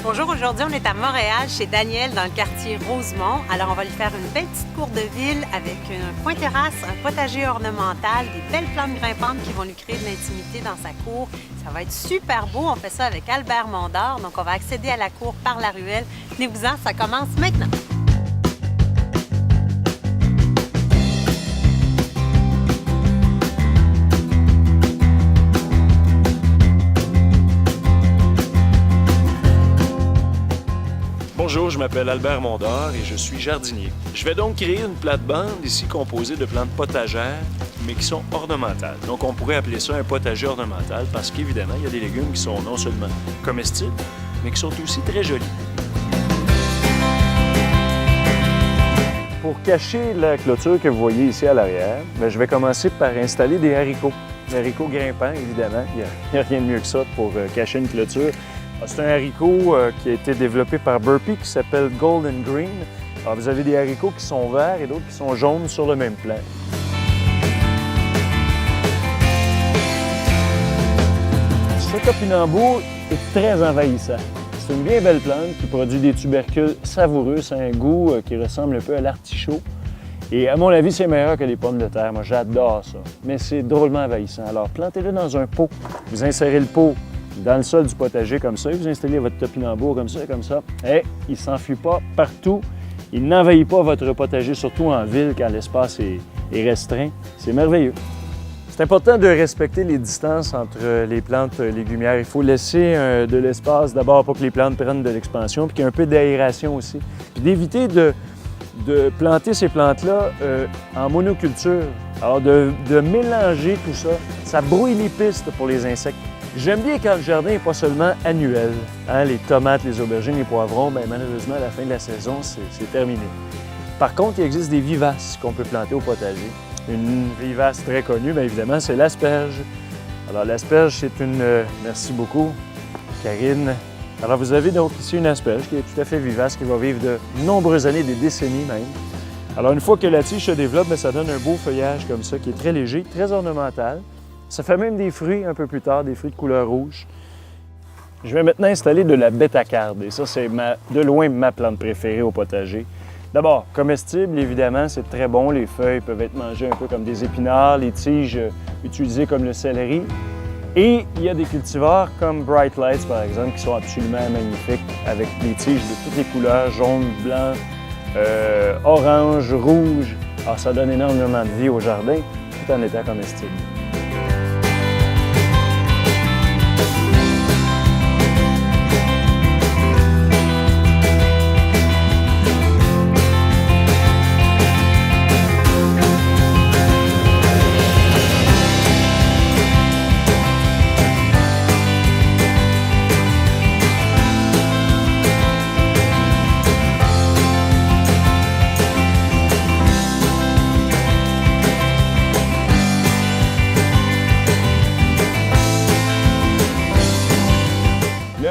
Bonjour, aujourd'hui on est à Montréal chez Daniel dans le quartier Rosemont. Alors on va lui faire une belle petite cour de ville avec un coin terrasse, un potager ornemental, des belles plantes grimpantes qui vont lui créer de l'intimité dans sa cour. Ça va être super beau, on fait ça avec Albert Mondor. Donc on va accéder à la cour par la ruelle. Tenez-vous-en, ça commence maintenant. Bonjour, je m'appelle Albert Mondor et je suis jardinier. Je vais donc créer une plate-bande ici composée de plantes potagères, mais qui sont ornementales. Donc on pourrait appeler ça un potager ornemental parce qu'évidemment, il y a des légumes qui sont non seulement comestibles, mais qui sont aussi très jolis. Pour cacher la clôture que vous voyez ici à l'arrière, je vais commencer par installer des haricots. Des haricots grimpants, évidemment. Il n'y a rien de mieux que ça pour cacher une clôture. C'est un haricot qui a été développé par Burpee qui s'appelle Golden Green. Alors, vous avez des haricots qui sont verts et d'autres qui sont jaunes sur le même plan. Ce topinambour est très envahissant. C'est une bien belle plante qui produit des tubercules savoureux, c'est un goût qui ressemble un peu à l'artichaut. Et à mon avis, c'est meilleur que les pommes de terre. Moi, j'adore ça. Mais c'est drôlement envahissant. Alors, plantez-le dans un pot. Vous insérez le pot dans le sol du potager comme ça, et vous installez votre topinambour comme ça, et il ne s'enfuit pas partout. Il n'envahit pas votre potager, surtout en ville quand l'espace est restreint. C'est merveilleux. C'est important de respecter les distances entre les plantes légumières. Il faut laisser de l'espace d'abord pour que les plantes prennent de l'expansion, puis qu'il y ait un peu d'aération aussi. Puis d'éviter de planter ces plantes-là en monoculture. Alors de mélanger tout ça, ça brouille les pistes pour les insectes. J'aime bien quand le jardin n'est pas seulement annuel. Les tomates, les aubergines, les poivrons, malheureusement, à la fin de la saison, c'est terminé. Par contre, il existe des vivaces qu'on peut planter au potager. Une vivace très connue, évidemment, c'est l'asperge. Alors, l'asperge, c'est une... Merci beaucoup, Karine. Alors, vous avez donc ici une asperge qui est tout à fait vivace, qui va vivre de nombreuses années, des décennies même. Alors, une fois que la tige se développe, ça donne un beau feuillage comme ça, qui est très léger, très ornemental. Ça fait même des fruits un peu plus tard, des fruits de couleur rouge. Je vais maintenant installer de la bétacarde et ça, c'est de loin ma plante préférée au potager. D'abord, comestible, évidemment, c'est très bon. Les feuilles peuvent être mangées un peu comme des épinards, les tiges utilisées comme le céleri. Et il y a des cultivars comme Bright Lights, par exemple, qui sont absolument magnifiques avec des tiges de toutes les couleurs, jaune, blanc, orange, rouge. Alors, ça donne énormément de vie au jardin, tout en étant comestible.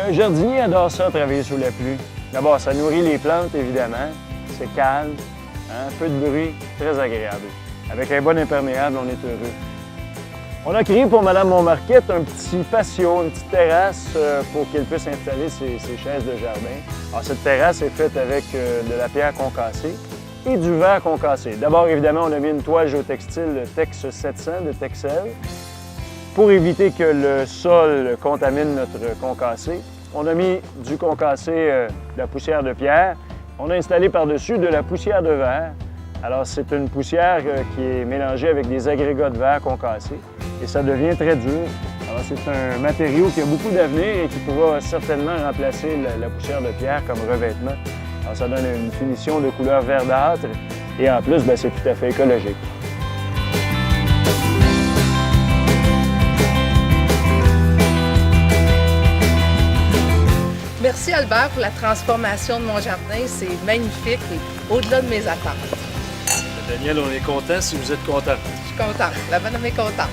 Le jardinier adore ça, travailler sous la pluie. D'abord, ça nourrit les plantes, évidemment. C'est calme, peu de bruit, très agréable. Avec un bon imperméable, on est heureux. On a créé pour Mme Montmarquette un petit patio, une petite terrasse pour qu'elle puisse installer ses chaises de jardin. Alors, cette terrasse est faite avec de la pierre concassée et du verre concassé. D'abord, évidemment, on a mis une toile géotextile Tex 700 de Texel pour éviter que le sol contamine notre concassé. On a mis du concassé, de la poussière de pierre. On a installé par-dessus de la poussière de verre. Alors, c'est une poussière qui est mélangée avec des agrégats de verre concassés et ça devient très dur. Alors, c'est un matériau qui a beaucoup d'avenir et qui pourra certainement remplacer la poussière de pierre comme revêtement. Alors, ça donne une finition de couleur verdâtre et en plus, c'est tout à fait écologique. Merci Albert pour la transformation de mon jardin. C'est magnifique et au-delà de mes attentes. Daniel, on est content si vous êtes content. Je suis contente. La bonne homme est contente.